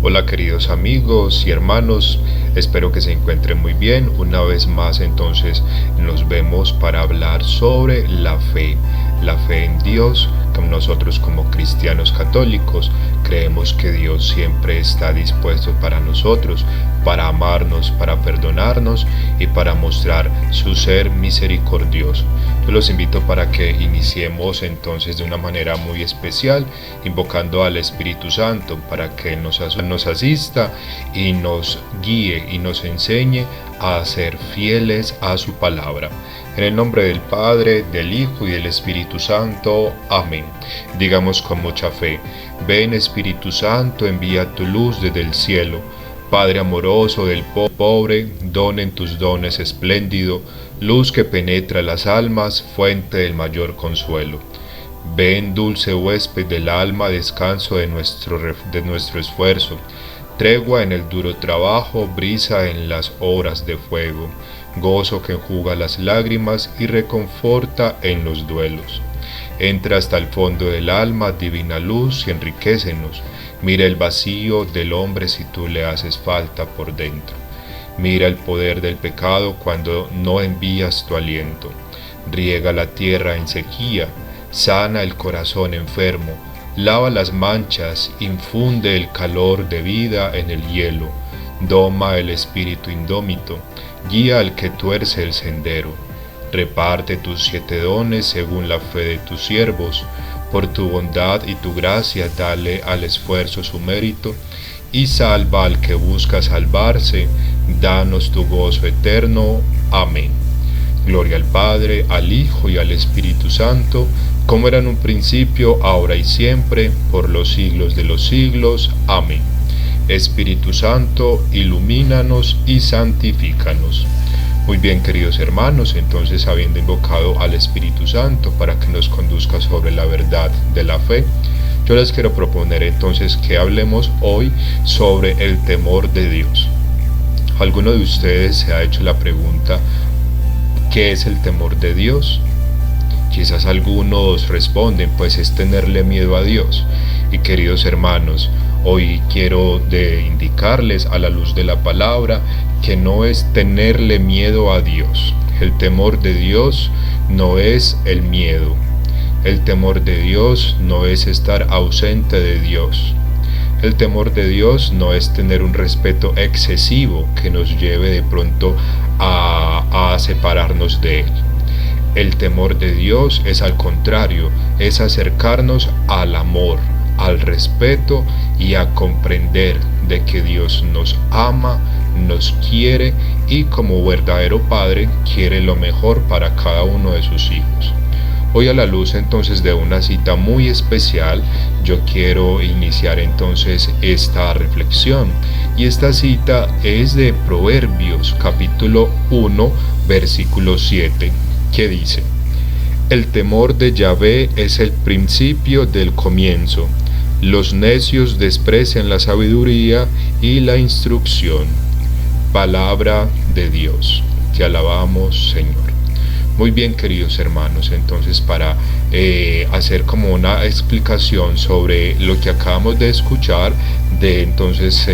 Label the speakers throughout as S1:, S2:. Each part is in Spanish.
S1: Hola queridos amigos y hermanos, espero que se encuentren muy bien. Una vez más entonces nos vemos para hablar sobre la fe en Dios. Nosotros como cristianos católicos creemos que Dios siempre está dispuesto para nosotros, para amarnos, para perdonarnos y para mostrar su ser misericordioso. Yo los invito para que iniciemos entonces de una manera muy especial, invocando al Espíritu Santo para que nos asista y nos guíe y nos enseñe a ser fieles a su palabra. En el nombre del Padre, del Hijo y del Espíritu Santo. Amén. Digamos con mucha fe: ven Espíritu Santo, envía tu luz desde el cielo. Padre amoroso del pobre, don en tus dones espléndido, luz que penetra las almas, fuente del mayor consuelo. Ven dulce huésped del alma, descanso de nuestro esfuerzo, tregua en el duro trabajo, brisa en las horas de fuego, gozo que enjuga las lágrimas y reconforta en los duelos. Entra hasta el fondo del alma, divina luz, y enriquécenos. Mira el vacío del hombre si tú le haces falta por dentro. Mira el poder del pecado cuando no envías tu aliento. Riega la tierra en sequía, sana el corazón enfermo, lava las manchas, infunde el calor de vida en el hielo, doma el espíritu indómito, guía al que tuerce el sendero. Reparte tus 7 dones según la fe de tus siervos. Por tu bondad y tu gracia dale al esfuerzo su mérito, y salva al que busca salvarse. Danos tu gozo eterno. Amén. Gloria al Padre, al Hijo y al Espíritu Santo, como era en un principio, ahora y siempre, por los siglos de los siglos. Amén. Espíritu Santo, ilumínanos y santifícanos. Muy bien, queridos hermanos, entonces habiendo invocado al Espíritu Santo para que nos conduzca sobre la verdad de la fe, yo les quiero proponer entonces que hablemos hoy sobre el temor de Dios. ¿Alguno de ustedes se ha hecho la pregunta: ¿qué es el temor de Dios? Quizás algunos responden: pues es tenerle miedo a Dios. Y queridos hermanos, hoy quiero indicarles a la luz de la palabra que no es tenerle miedo a Dios. El temor de Dios no es el miedo. El temor de Dios no es estar ausente de Dios. El temor de Dios no es tener un respeto excesivo que nos lleve de pronto a separarnos de Él. El temor de Dios es al contrario, es acercarnos al amor, al respeto y a comprender de que Dios nos ama, nos quiere y como verdadero Padre quiere lo mejor para cada uno de sus hijos. Hoy, a la luz entonces de una cita muy especial, yo quiero iniciar entonces esta reflexión, y esta cita es de Proverbios capítulo 1 versículo 7, que dice: el temor de Yahvé es el principio del comienzo. Los necios desprecian la sabiduría y la instrucción. Palabra de Dios. Te alabamos, Señor. Muy bien, queridos hermanos, entonces para hacer como una explicación sobre lo que acabamos de escuchar de entonces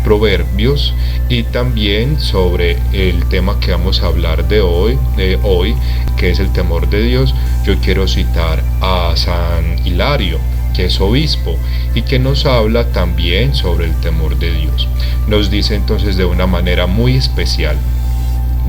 S1: Proverbios, y también sobre el tema que vamos a hablar de hoy, que es el temor de Dios, yo quiero citar a San Hilario, que es obispo y que nos habla también sobre el temor de Dios. Nos dice entonces de una manera muy especial: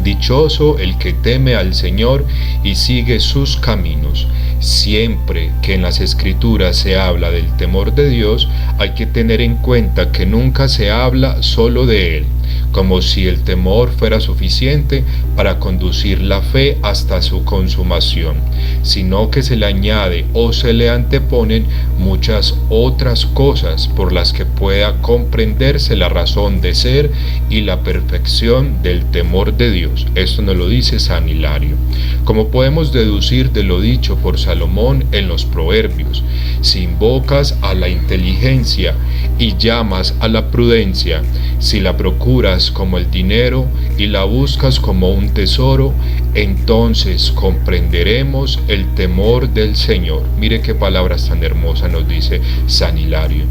S1: dichoso el que teme al Señor y sigue sus caminos. Siempre que en las Escrituras se habla del temor de Dios, hay que tener en cuenta que nunca se habla solo de Él, como si el temor fuera suficiente para conducir la fe hasta su consumación, sino que se le añade o se le anteponen muchas otras cosas por las que pueda comprenderse la razón de ser y la perfección del temor de Dios. Esto nos lo dice San Hilario. Como podemos deducir de lo dicho por Salomón en los Proverbios: si invocas a la inteligencia y llamas a la prudencia, si la procuras como el dinero y la buscas como un tesoro, entonces comprenderemos el temor del Señor. Mire qué palabras tan hermosas nos dice San Hilario.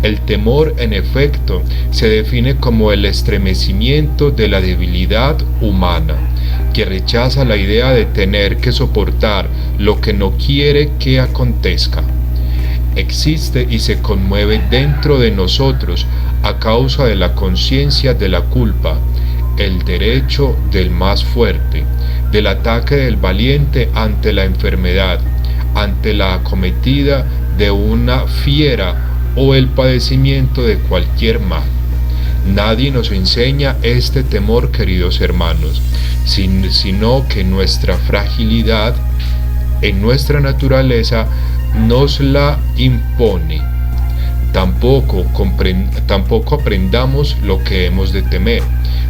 S1: El temor, en efecto, se define como el estremecimiento de la debilidad humana, que rechaza la idea de tener que soportar lo que no quiere que acontezca. Existe y se conmueve dentro de nosotros a causa de la conciencia de la culpa, el derecho del más fuerte, del ataque del valiente ante la enfermedad, ante la acometida de una fiera o el padecimiento de cualquier mal. Nadie nos enseña este temor, queridos hermanos, sino que nuestra fragilidad en nuestra naturaleza nos la impone. Tampoco aprendamos lo que hemos de temer,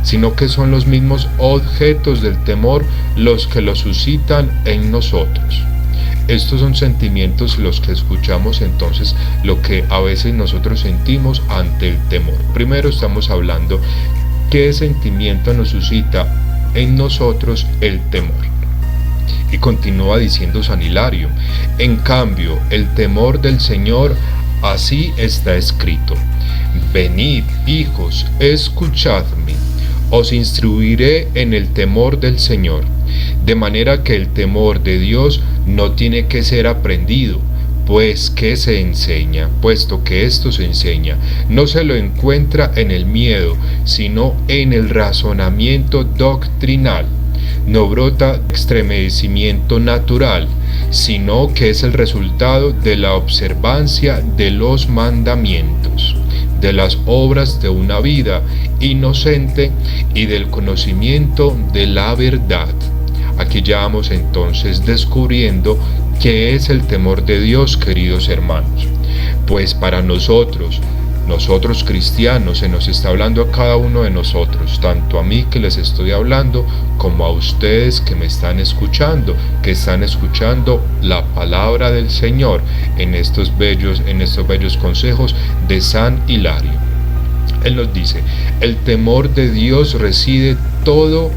S1: sino que son los mismos objetos del temor los que lo suscitan en nosotros. Estos son sentimientos los que escuchamos, entonces, lo que a veces nosotros sentimos ante el temor. Primero estamos hablando qué sentimiento nos suscita en nosotros el temor. Y continúa diciendo San Hilario: en cambio, el temor del Señor, así está escrito: venid, hijos, escuchadme, os instruiré en el temor del Señor. De manera que el temor de Dios no tiene que ser aprendido, puesto que esto se enseña, no se lo encuentra en el miedo, sino en el razonamiento doctrinal. No brota de estremecimiento natural, sino que es el resultado de la observancia de los mandamientos, de las obras de una vida inocente y del conocimiento de la verdad. Aquí ya vamos entonces descubriendo qué es el temor de Dios, queridos hermanos. Pues para nosotros cristianos, se nos está hablando a cada uno de nosotros, tanto a mí que les estoy hablando, como a ustedes que me están escuchando, la palabra del Señor en estos bellos consejos de San Hilario. Él nos dice: el temor de Dios reside todo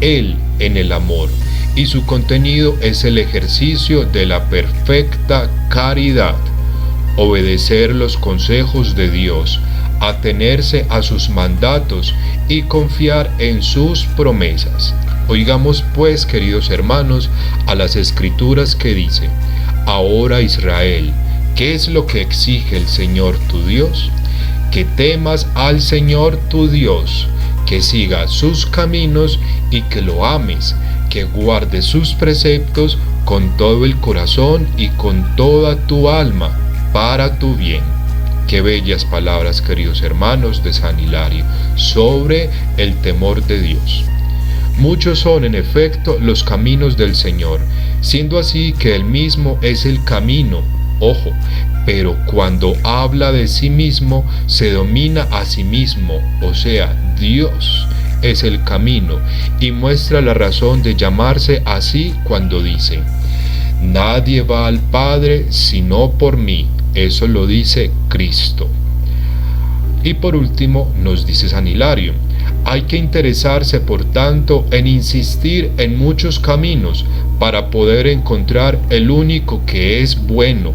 S1: él en el amor, y su contenido es el ejercicio de la perfecta caridad. Obedecer los consejos de Dios, atenerse a sus mandatos y confiar en sus promesas. Oigamos pues, queridos hermanos, a las Escrituras que dice: ahora, Israel, ¿qué es lo que exige el Señor tu Dios? Que temas al Señor tu Dios, que sigas sus caminos y que lo ames, que guardes sus preceptos con todo el corazón y con toda tu alma, para tu bien. Qué bellas palabras, queridos hermanos, de San Hilario sobre el temor de Dios. Muchos son, en efecto, los caminos del Señor, siendo así que Él mismo es el camino. Ojo, pero cuando habla de sí mismo, se domina a sí mismo, o sea, Dios es el camino, y muestra la razón de llamarse así cuando dice: nadie va al Padre sino por mí. Eso lo dice Cristo. Y por último nos dice San Hilario: hay que interesarse, por tanto, en insistir en muchos caminos para poder encontrar el único que es bueno,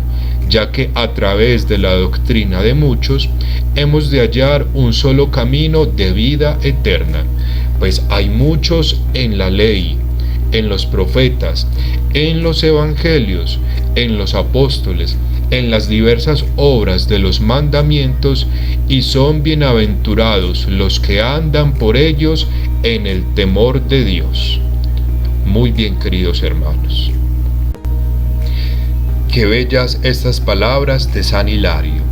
S1: ya que a través de la doctrina de muchos hemos de hallar un solo camino de vida eterna. Pues hay muchos en la ley, en los profetas, en los evangelios, en los apóstoles, en las diversas obras de los mandamientos, y son bienaventurados los que andan por ellos en el temor de Dios. Muy bien, queridos hermanos. Qué bellas estas palabras de San Hilario.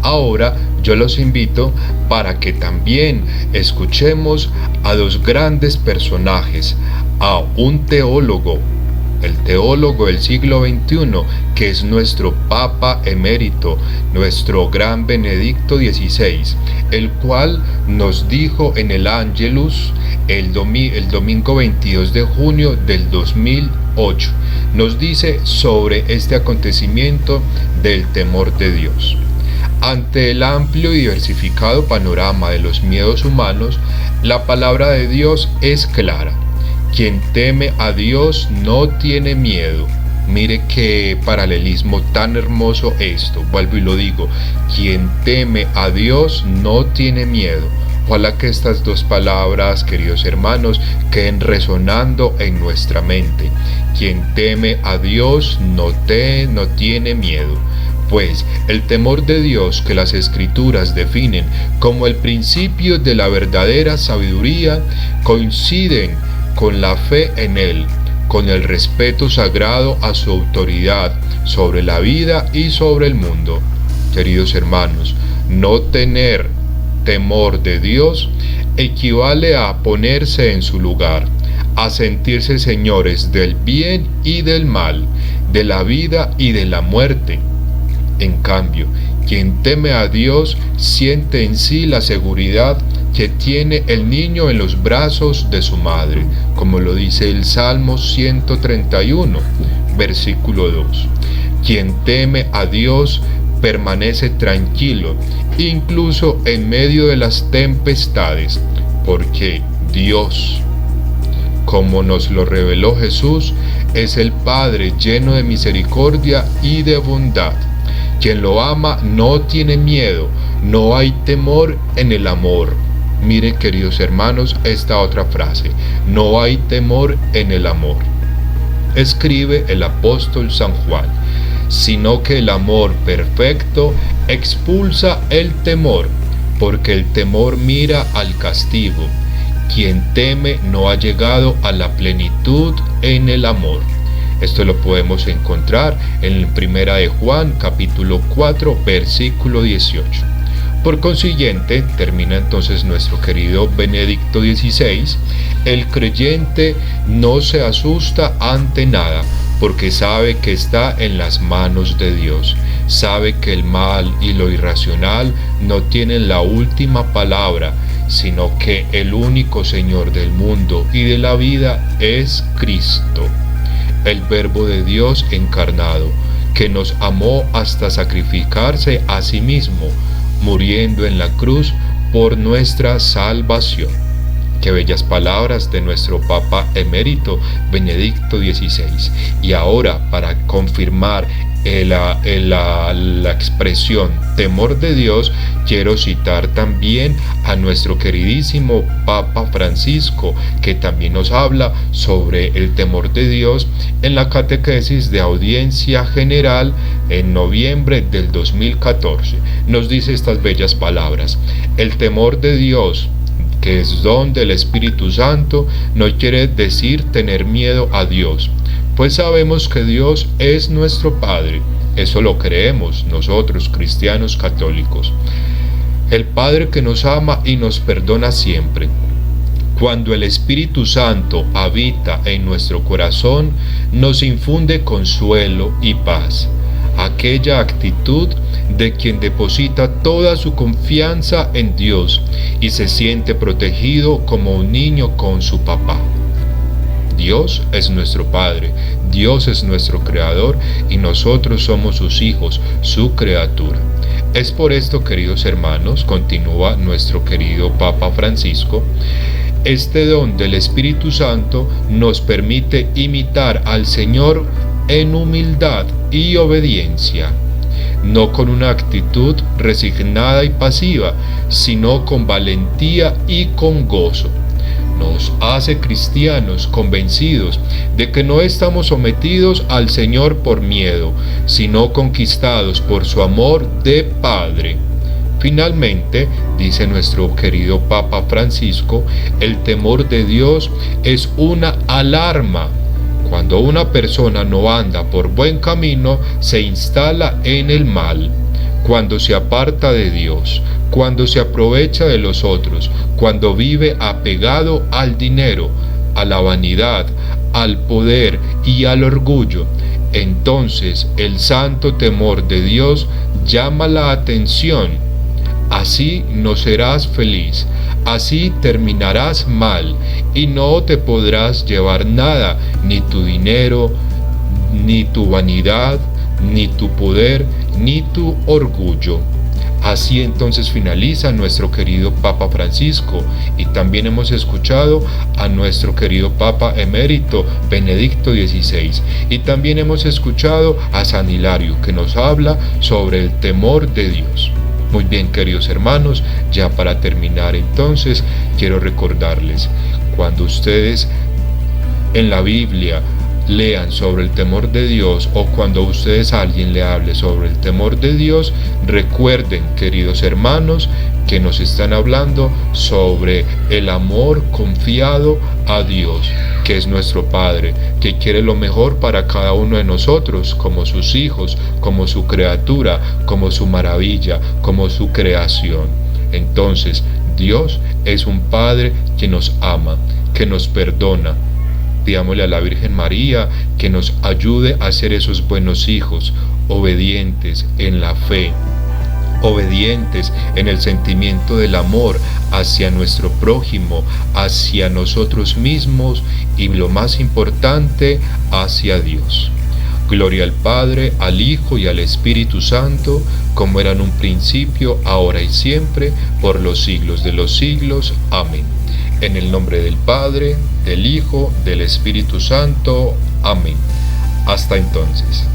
S1: Ahora yo los invito para que también escuchemos a dos grandes personajes, a un teólogo el teólogo del siglo XXI, que es nuestro Papa emérito, nuestro gran Benedicto XVI, el cual nos dijo en el Angelus el domingo 22 de junio del 2008, nos dice sobre este acontecimiento del temor de Dios. Ante el amplio y diversificado panorama de los miedos humanos, la palabra de Dios es clara. Quien teme a Dios no tiene miedo. Mire qué paralelismo tan hermoso esto. Vuelvo y lo digo. Quien teme a Dios no tiene miedo. Ojalá que estas dos palabras, queridos hermanos, queden resonando en nuestra mente. Quien teme a Dios no tiene miedo. Pues el temor de Dios, que las Escrituras definen como el principio de la verdadera sabiduría, coinciden con la fe en Él, con el respeto sagrado a su autoridad sobre la vida y sobre el mundo. Queridos hermanos, no tener temor de Dios equivale a ponerse en su lugar, a sentirse señores del bien y del mal, de la vida y de la muerte. En cambio, quien teme a Dios siente en sí la seguridad que tiene el niño en los brazos de su madre, como lo dice el Salmo 131, versículo 2. Quien teme a Dios permanece tranquilo, incluso en medio de las tempestades, porque Dios, como nos lo reveló Jesús, es el Padre lleno de misericordia y de bondad. Quien lo ama no tiene miedo, no hay temor en el amor. Miren, queridos hermanos, esta otra frase: no hay temor en el amor. Escribe el apóstol San Juan, sino que el amor perfecto expulsa el temor, porque el temor mira al castigo. Quien teme no ha llegado a la plenitud en el amor. Esto lo podemos encontrar en 1 de Juan, capítulo 4, versículo 18. Por consiguiente, termina entonces nuestro querido Benedicto XVI, el creyente no se asusta ante nada, porque sabe que está en las manos de Dios. Sabe que el mal y lo irracional no tienen la última palabra, sino que el único Señor del mundo y de la vida es Cristo, el Verbo de Dios encarnado, que nos amó hasta sacrificarse a sí mismo, muriendo en la cruz por nuestra salvación. Qué bellas palabras de nuestro Papa emérito Benedicto XVI. Y ahora, para confirmar la expresión temor de Dios, quiero citar también a nuestro queridísimo Papa Francisco, que también nos habla sobre el temor de Dios en la catequesis de audiencia general en noviembre del 2014. Nos dice estas bellas palabras: el temor de Dios, que es don del Espíritu Santo, no quiere decir tener miedo a Dios, pues sabemos que Dios es nuestro Padre. Eso lo creemos nosotros, cristianos católicos. El Padre que nos ama y nos perdona siempre. Cuando el Espíritu Santo habita en nuestro corazón, nos infunde consuelo y paz. Aquella actitud de quien deposita toda su confianza en Dios y se siente protegido como un niño con su papá. Dios es nuestro Padre, Dios es nuestro Creador y nosotros somos sus hijos, su criatura. Es por esto, queridos hermanos, continúa nuestro querido Papa Francisco, este don del Espíritu Santo nos permite imitar al Señor en humildad y obediencia, no con una actitud resignada y pasiva, sino con valentía y con gozo. Nos hace cristianos convencidos de que no estamos sometidos al Señor por miedo, sino conquistados por su amor de Padre. Finalmente, dice nuestro querido Papa Francisco, el temor de Dios es una alarma. Cuando una persona no anda por buen camino, se instala en el mal. Cuando se aparta de Dios, cuando se aprovecha de los otros, cuando vive apegado al dinero, a la vanidad, al poder y al orgullo, entonces el santo temor de Dios llama la atención. Así no serás feliz, así terminarás mal y no te podrás llevar nada, ni tu dinero, ni tu vanidad, ni tu poder, ni tu orgullo. Así entonces finaliza nuestro querido Papa Francisco, y también hemos escuchado a nuestro querido Papa emérito Benedicto XVI, y también hemos escuchado a San Hilario, que nos habla sobre el temor de Dios. Muy bien, queridos hermanos, ya para terminar entonces quiero recordarles, cuando ustedes en la Biblia lean sobre el temor de Dios, o cuando ustedes a alguien le hable sobre el temor de Dios, recuerden, queridos hermanos, que nos están hablando sobre el amor confiado a Dios, que es nuestro Padre, que quiere lo mejor para cada uno de nosotros, como sus hijos, como su criatura, como su maravilla, como su creación. Entonces, Dios es un Padre que nos ama, que nos perdona. Pidámosle a la Virgen María que nos ayude a ser esos buenos hijos, obedientes en la fe, obedientes en el sentimiento del amor hacia nuestro prójimo, hacia nosotros mismos y, lo más importante, hacia Dios. Gloria al Padre, al Hijo y al Espíritu Santo, como era en un principio, ahora y siempre, por los siglos de los siglos. Amén. En el nombre del Padre, del Hijo, del Espíritu Santo. Amén. Hasta entonces.